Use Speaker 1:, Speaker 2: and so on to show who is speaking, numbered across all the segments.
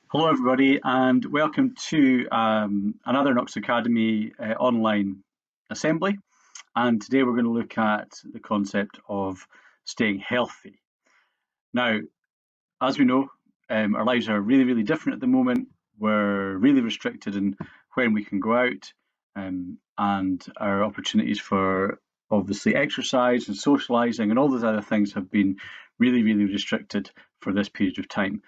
Speaker 1: Hello, everybody, and welcome to another Knox Academy online assembly. And today we're going to look at the concept of staying healthy. Now, as we know, our lives are really, really different at the moment. We're really restricted in when we can go out, and our opportunities for obviously exercise and socialising and all those other things have been really, really restricted for this period of time.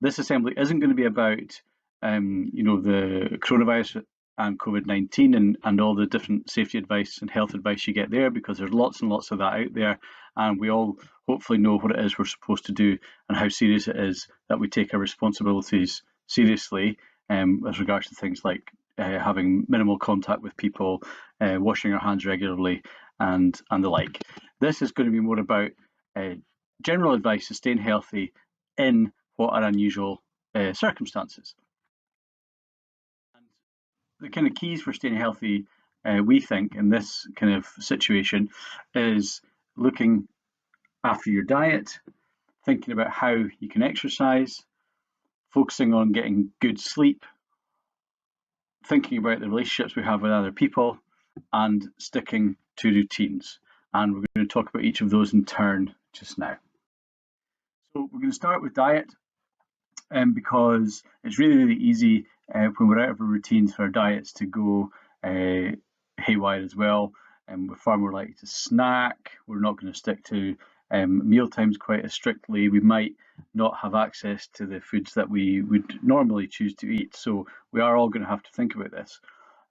Speaker 1: This assembly isn't going to be about the coronavirus and COVID-19 and all the different safety advice and health advice you get there, because there's lots and lots of that out there, and we all hopefully know what it is we're supposed to do and how serious it is that we take our responsibilities seriously, with regards to things like having minimal contact with people, washing our hands regularly, and the like. This is going to be more about general advice to staying healthy in what are unusual circumstances. And the kind of keys for staying healthy, we think, in this kind of situation is looking after your diet, thinking about how you can exercise, focusing on getting good sleep, thinking about the relationships we have with other people, and sticking to routines. And we're going to talk about each of those in turn just now. So we're going to start with diet. Because it's really, really easy when we're out of our routines for our diets to go haywire as well. We're far more likely to snack. We're not going to stick to meal times quite as strictly. We might not have access to the foods that we would normally choose to eat. So we are all going to have to think about this.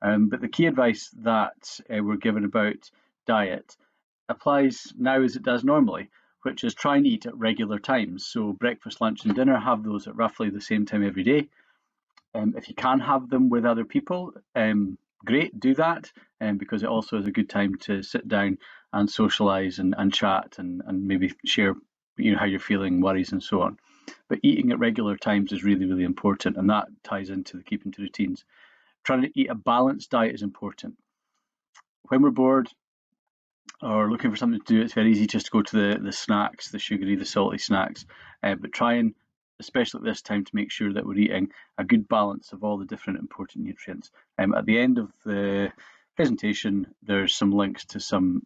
Speaker 1: But the key advice that we're given about diet applies now as it does normally, which is try and eat at regular times. So breakfast, lunch and dinner, have those at roughly the same time every day. If you can have them with other people, great, do that, because it also is a good time to sit down and socialise and chat and maybe share how you're feeling, worries and so on. But eating at regular times is really, really important, and that ties into the keeping to routines. Trying to eat a balanced diet is important. When we're bored or looking for something to do, it's very easy just to go to the snacks, the sugary, the salty snacks. But try and, especially at this time, to make sure that we're eating a good balance of all the different important nutrients. At the end of the presentation, there's some links to some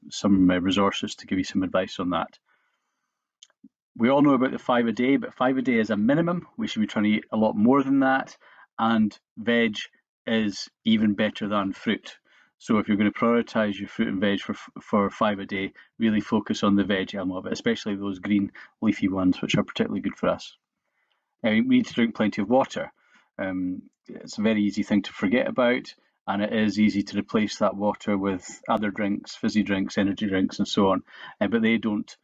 Speaker 1: resources to give you some advice on that. We all know about the 5 a day, but 5 a day is a minimum. We should be trying to eat a lot more than that, and veg is even better than fruit. So if you're going to prioritise your fruit and veg for 5 a day, really focus on the veg element of it, especially those green leafy ones, which are particularly good for us. We need to drink plenty of water. It's a very easy thing to forget about, and it is easy to replace that water with other drinks, fizzy drinks, energy drinks and so on, but they don't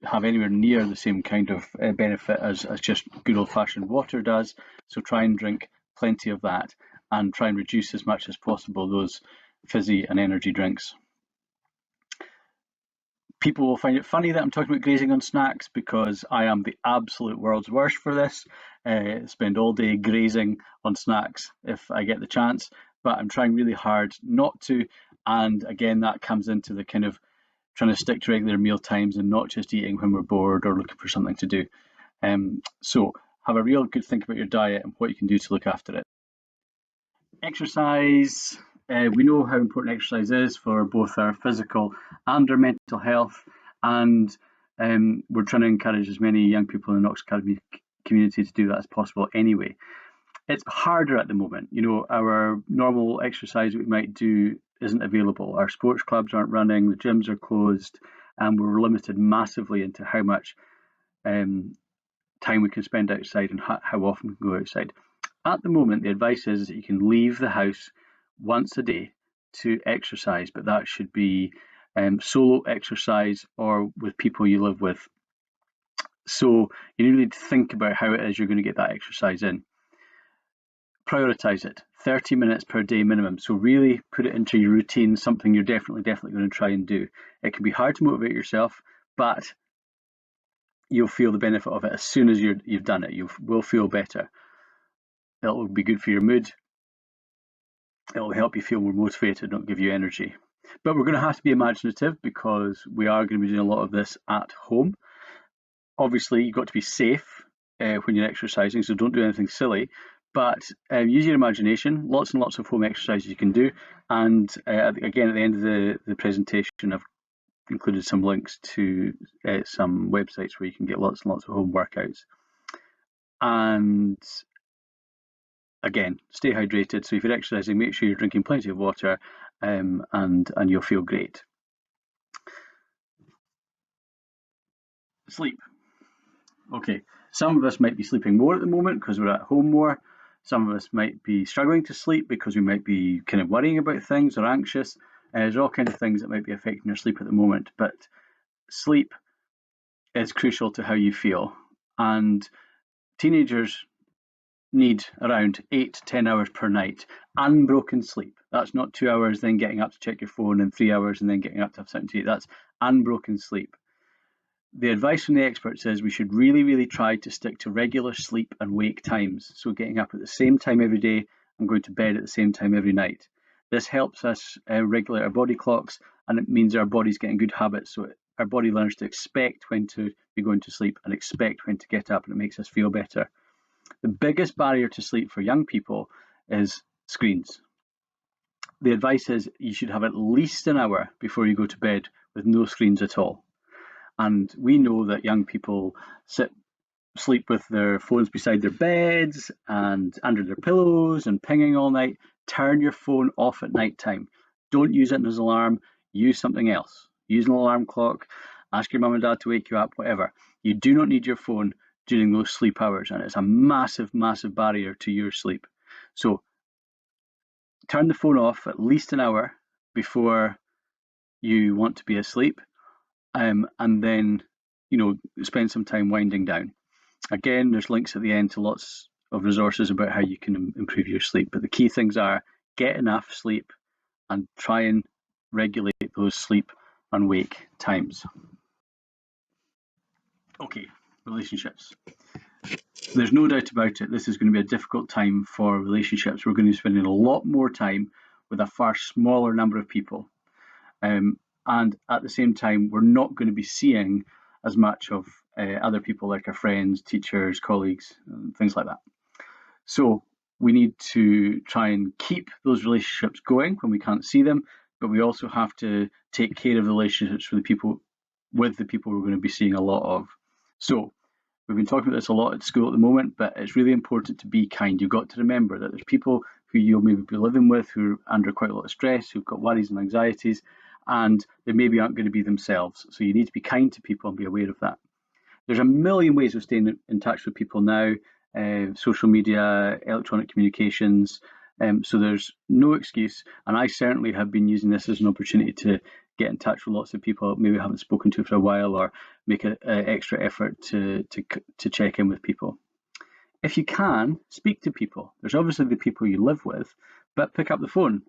Speaker 1: have anywhere near the same kind of benefit as just good old-fashioned water does. So try and drink plenty of that, and try and reduce as much as possible those fizzy and energy drinks. People will find it funny that I'm talking about grazing on snacks, because I am the absolute world's worst for this. Spend all day grazing on snacks if I get the chance, but I'm trying really hard not to. And again, that comes into the kind of trying to stick to regular meal times and not just eating when we're bored or looking for something to do. So have a real good think about your diet and what you can do to look after it. Exercise. We know how important exercise is for both our physical and our mental health, and we're trying to encourage as many young people in the Knox Academy community to do that as possible anyway. It's harder at the moment. Our normal exercise that we might do isn't available. Our sports clubs aren't running, the gyms are closed, and we're limited massively into how much time we can spend outside and how often we can go outside. At the moment, the advice is that you can leave the house once a day to exercise, but that should be solo exercise or with people you live with. So you need to think about how it is you're going to get that exercise in. Prioritize it, 30 minutes per day minimum. So really put it into your routine, something you're definitely going to try and do. It can be hard to motivate yourself, but you'll feel the benefit of it as soon as you've done it. You will feel better. It'll be good for your mood. It'll help you feel more motivated, not give you energy. But we're going to have to be imaginative, because we are going to be doing a lot of this at home. Obviously, you've got to be safe. when you're exercising, so don't do anything silly. But use your imagination. Lots and lots of home exercises you can do. And again, at the end of the presentation, I've included some links to some websites where you can get lots and lots of home workouts. And again, stay hydrated. So if you're exercising, make sure you're drinking plenty of water, and you'll feel great. Sleep. Okay, some of us might be sleeping more at the moment because we're at home more. Some of us might be struggling to sleep because we might be kind of worrying about things or anxious. There's all kinds of things that might be affecting your sleep at the moment, but sleep is crucial to how you feel. And teenagers need around 8 to 10 hours per night, unbroken sleep. That's not 2 hours, then getting up to check your phone, and 3 hours, and then getting up to have something to eat. That's unbroken sleep. The advice from the experts is we should really, really try to stick to regular sleep and wake times. So getting up at the same time every day and going to bed at the same time every night. This helps us regulate our body clocks, and it means our body's getting good habits. So our body learns to expect when to be going to sleep and expect when to get up, and it makes us feel better. The biggest barrier to sleep for young people is screens. The advice is you should have at least an hour before you go to bed with no screens at all. And we know that young people sleep with their phones beside their beds and under their pillows and pinging all night. Turn your phone off at night time. Don't use it as an alarm. Use something else. Use an alarm clock. Ask your mum and dad to wake you up, whatever. You do not need your phone during those sleep hours, and it's a massive, massive barrier to your sleep. So turn the phone off at least an hour before you want to be asleep, and then spend some time winding down. Again, there's links at the end to lots of resources about how you can improve your sleep, but the key things are get enough sleep and try and regulate those sleep and wake times. Okay, relationships. There's no doubt about it, this is going to be a difficult time for relationships. We're going to be spending a lot more time with a far smaller number of people. And at the same time, we're not going to be seeing as much of other people like our friends, teachers, colleagues, and things like that. So we need to try and keep those relationships going when we can't see them, but we also have to take care of the relationships with the people we're going to be seeing a lot of. So we've been talking about this a lot at school at the moment, but it's really important to be kind. You've got to remember that there's people who you'll maybe be living with who are under quite a lot of stress, who've got worries and anxieties, and they maybe aren't going to be themselves. So you need to be kind to people and be aware of that. There's a million ways of staying in touch with people now, social media, electronic communications, so there's no excuse. And I certainly have been using this as an opportunity to get in touch with lots of people maybe I haven't spoken to for a while, or make an extra effort to check in with people. If you can, speak to people. There's obviously the people you live with, but pick up the phone,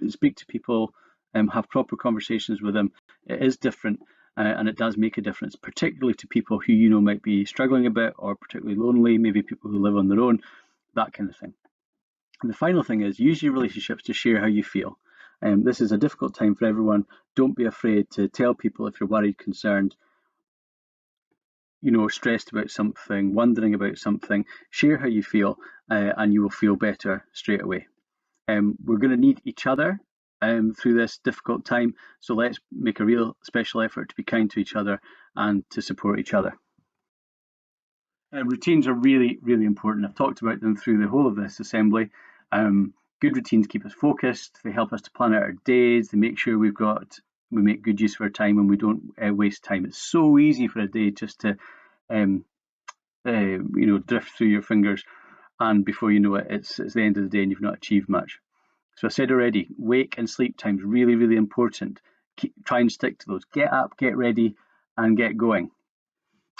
Speaker 1: speak to people, have proper conversations with them. It is different, and it does make a difference, particularly to people who might be struggling a bit or particularly lonely, maybe people who live on their own, that kind of thing. And the final thing is use your relationships to share how you feel. This is a difficult time for everyone. Don't be afraid to tell people if you're worried, concerned, stressed about something, wondering about something. Share how you feel, and you will feel better straight away. We're going to need each other through this difficult time, so let's make a real special effort to be kind to each other and to support each other. Routines are really, really important. I've talked about them through the whole of this assembly. Good routines keep us focused. They help us to plan out our days. They make sure we make good use of our time and we don't waste time. It's so easy for a day just to drift through your fingers, and before you know it, it's the end of the day and you've not achieved much. So I said already, wake and sleep times really, really important. Try and stick to those. Get up, get ready, and get going.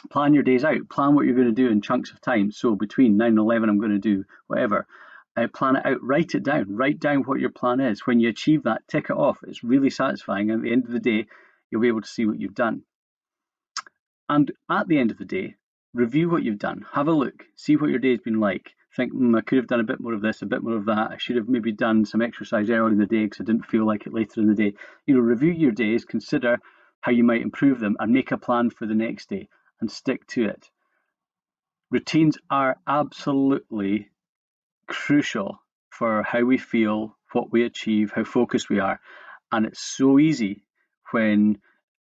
Speaker 1: Plan your days out. Plan what you're going to do in chunks of time. So between 9 and 11, I'm going to do whatever. Plan it out. Write it down. Write down what your plan is. When you achieve that, tick it off. It's really satisfying. And at the end of the day, you'll be able to see what you've done. And at the end of the day, review what you've done. Have a look. See what your day's been like. Think, I could have done a bit more of this, a bit more of that. I should have maybe done some exercise early in the day because I didn't feel like it later in the day. Review your days, consider how you might improve them, and make a plan for the next day and stick to it. Routines are absolutely crucial for how we feel, what we achieve, how focused we are. And it's so easy when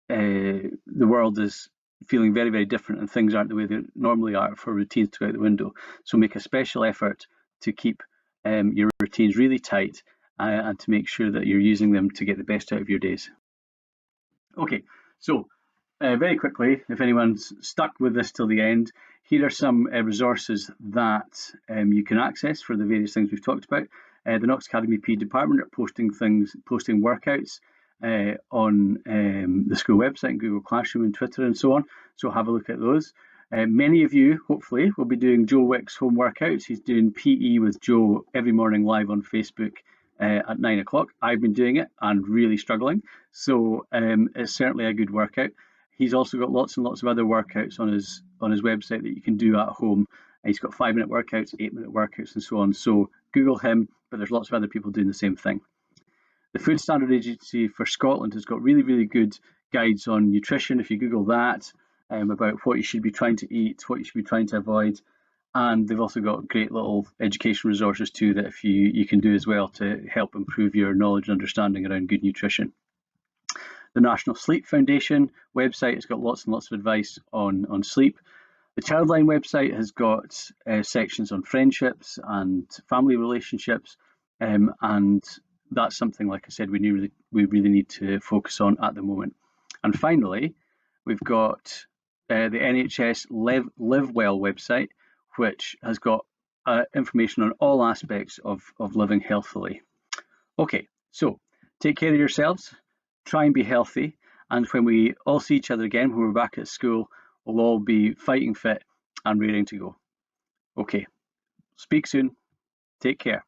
Speaker 1: the world is feeling very, very different and things aren't the way they normally are for routines to go out the window. So make a special effort to keep your routines really tight and to make sure that you're using them to get the best out of your days. Okay, so very quickly, if anyone's stuck with this till the end, here are some resources that you can access for the various things we've talked about. The Knox Academy PE department are posting workouts on the school website and Google Classroom and Twitter and so on. So have a look at those. Many of you, hopefully, will be doing Joe Wick's home workouts. He's doing PE with Joe every morning live on Facebook at 9 o'clock. I've been doing it and really struggling. So it's certainly a good workout. He's also got lots and lots of other workouts on his website that you can do at home. He's got 5-minute workouts, 8-minute workouts, and so on. So Google him, but there's lots of other people doing the same thing. The Food Standard Agency for Scotland has got really, really good guides on nutrition. If you Google that, about what you should be trying to eat, what you should be trying to avoid. And they've also got great little education resources too that if you can do as well to help improve your knowledge and understanding around good nutrition. The National Sleep Foundation website has got lots and lots of advice on sleep. The Childline website has got sections on friendships and family relationships, and that's something, like I said, we really need to focus on at the moment. And finally, we've got the NHS Live Well website, which has got information on all aspects of living healthily. Okay, so take care of yourselves, try and be healthy, and when we all see each other again, when we're back at school, we'll all be fighting fit and raring to go. Okay, speak soon. Take care.